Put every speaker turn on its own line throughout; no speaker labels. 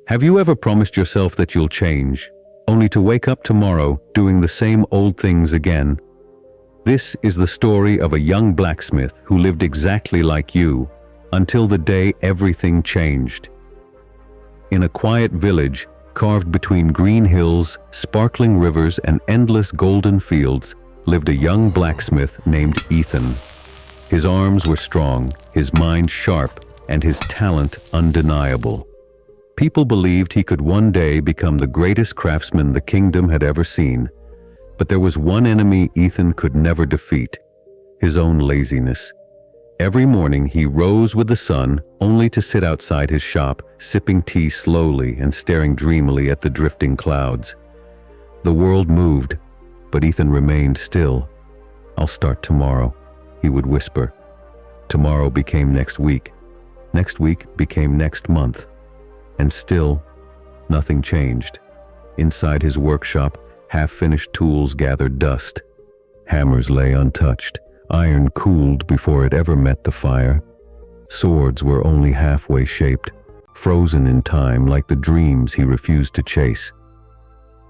Have you ever promised yourself that you'll change, only to wake up tomorrow doing the same old things again? This is the story of a young blacksmith who lived exactly like you, until the day everything changed. In a quiet village, carved between green hills, sparkling rivers, and endless golden fields, lived a young blacksmith named Ethan. His arms were strong, his mind sharp, and his talent undeniable. People believed he could one day become the greatest craftsman the kingdom had ever seen. But there was one enemy Ethan could never defeat: his own laziness. Every morning he rose with the sun, only to sit outside his shop, sipping tea slowly and staring dreamily at the drifting clouds. The world moved, but Ethan remained still. "I'll start tomorrow," he would whisper. Tomorrow became next week. Next week became next month. And still, nothing changed. Inside his workshop, half-finished tools gathered dust. Hammers lay untouched. Iron cooled before it ever met the fire. Swords were only halfway shaped, frozen in time like the dreams he refused to chase.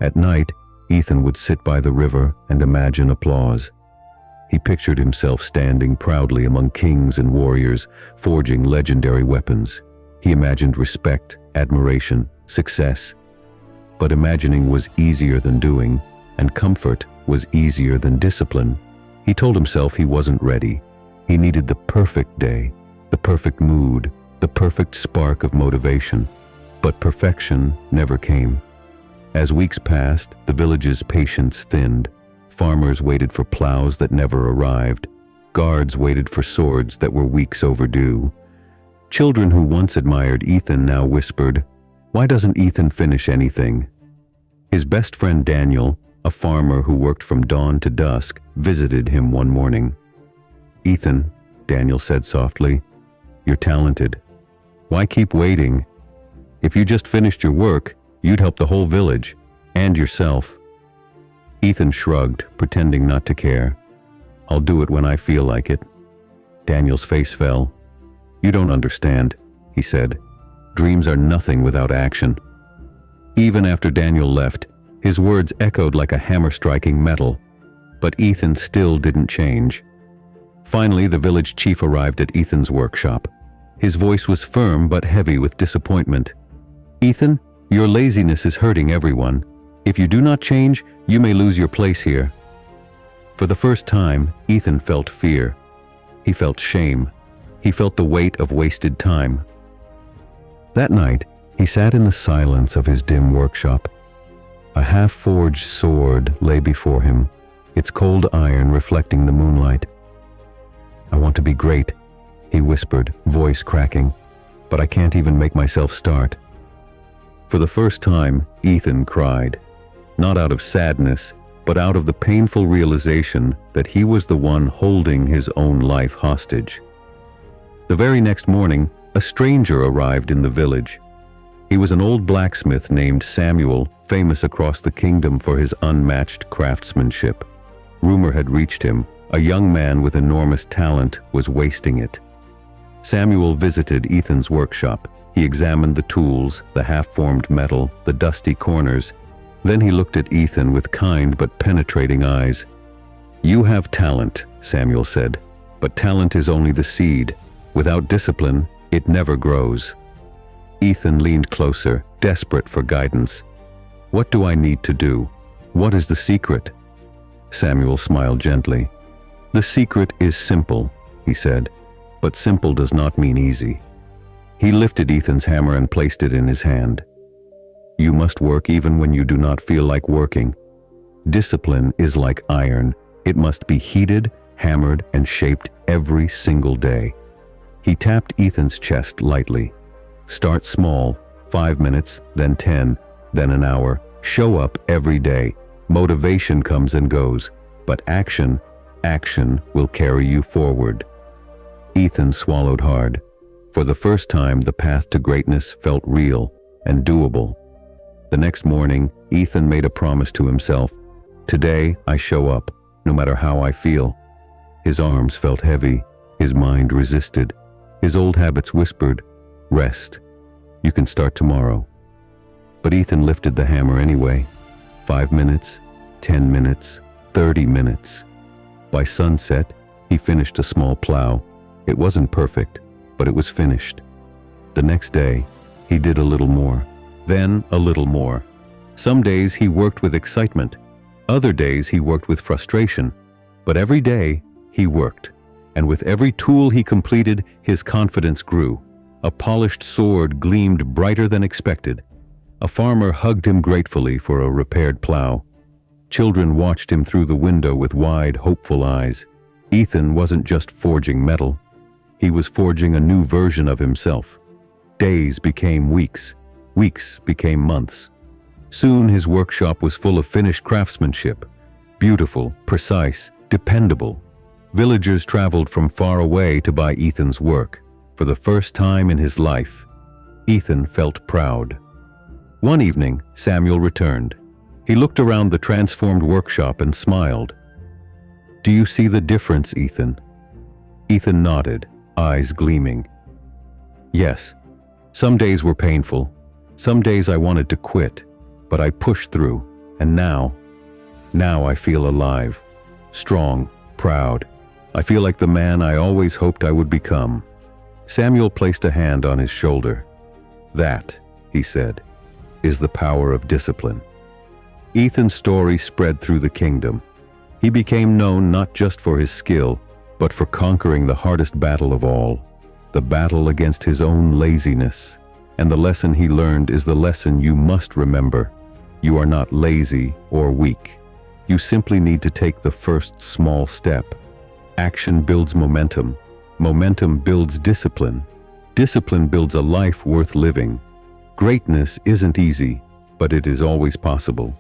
At night, Ethan would sit by the river and imagine applause. He pictured himself standing proudly among kings and warriors, forging legendary weapons. He imagined respect, admiration, success. But imagining was easier than doing, and comfort was easier than discipline. He told himself he wasn't ready. He needed the perfect day, the perfect mood, the perfect spark of motivation. But perfection never came. As weeks passed, the village's patience thinned. Farmers waited for plows that never arrived. Guards waited for swords that were weeks overdue. Children who once admired Ethan now whispered, "Why doesn't Ethan finish anything?" His best friend Daniel, a farmer who worked from dawn to dusk, visited him one morning. "Ethan," Daniel said softly, "you're talented. Why keep waiting? If you just finished your work, you'd help the whole village, and yourself." Ethan shrugged, pretending not to care. "I'll do it when I feel like it." Daniel's face fell. "You don't understand," he said. "Dreams are nothing without action." Even after Daniel left, his words echoed like a hammer striking metal. But Ethan still didn't change. Finally, the village chief arrived at Ethan's workshop. His voice was firm but heavy with disappointment. "Ethan, your laziness is hurting everyone. If you do not change, you may lose your place here." For the first time, Ethan felt fear. He felt shame. He felt the weight of wasted time. That night, he sat in the silence of his dim workshop. A half-forged sword lay before him, its cold iron reflecting the moonlight. "I want to be great," he whispered, voice cracking, "but I can't even make myself start." For the first time, Ethan cried, not out of sadness, but out of the painful realization that he was the one holding his own life hostage. The very next morning, a stranger arrived in the village. He was an old blacksmith named Samuel, famous across the kingdom for his unmatched craftsmanship. Rumor had reached him: a young man with enormous talent was wasting it. Samuel visited Ethan's workshop. He examined the tools, the half-formed metal, the dusty corners. Then he looked at Ethan with kind but penetrating eyes. "You have talent," Samuel said, "but talent is only the seed. Without discipline, it never grows." Ethan leaned closer, desperate for guidance. "What do I need to do? What is the secret?" Samuel smiled gently. "The secret is simple," he said, "but simple does not mean easy." He lifted Ethan's hammer and placed it in his hand. "You must work even when you do not feel like working. Discipline is like iron. It must be heated, hammered, and shaped every single day." He tapped Ethan's chest lightly. "Start small, 5 minutes, then 10, then an hour. Show up every day. Motivation comes and goes, but action will carry you forward." Ethan swallowed hard. For the first time, the path to greatness felt real and doable. The next morning, Ethan made a promise to himself. "Today, I show up, no matter how I feel." His arms felt heavy. His mind resisted. His old habits whispered, "Rest. You can start tomorrow." But Ethan lifted the hammer anyway. 5 minutes, 10 minutes, 30 minutes. By sunset, he finished a small plow. It wasn't perfect, but it was finished. The next day, he did a little more, then a little more. Some days he worked with excitement. Other days he worked with frustration. But every day, he worked. And with every tool he completed, his confidence grew. A polished sword gleamed brighter than expected. A farmer hugged him gratefully for a repaired plow. Children watched him through the window with wide, hopeful eyes. Ethan wasn't just forging metal. He was forging a new version of himself. Days became weeks. Weeks became months. Soon his workshop was full of finished craftsmanship. Beautiful, precise, dependable. Villagers traveled from far away to buy Ethan's work. For the first time in his life, Ethan felt proud. One evening, Samuel returned. He looked around the transformed workshop and smiled. "Do you see the difference, Ethan?" Ethan nodded, eyes gleaming. "Yes. Some days were painful. Some days I wanted to quit, but I pushed through, and now I feel alive, strong, proud. I feel like the man I always hoped I would become." Samuel placed a hand on his shoulder. "That," he said, "is the power of discipline." Ethan's story spread through the kingdom. He became known not just for his skill, but for conquering the hardest battle of all, the battle against his own laziness. And the lesson he learned is the lesson you must remember. You are not lazy or weak. You simply need to take the first small step. Action builds momentum. Momentum builds discipline. Discipline builds a life worth living. Greatness isn't easy, but it is always possible.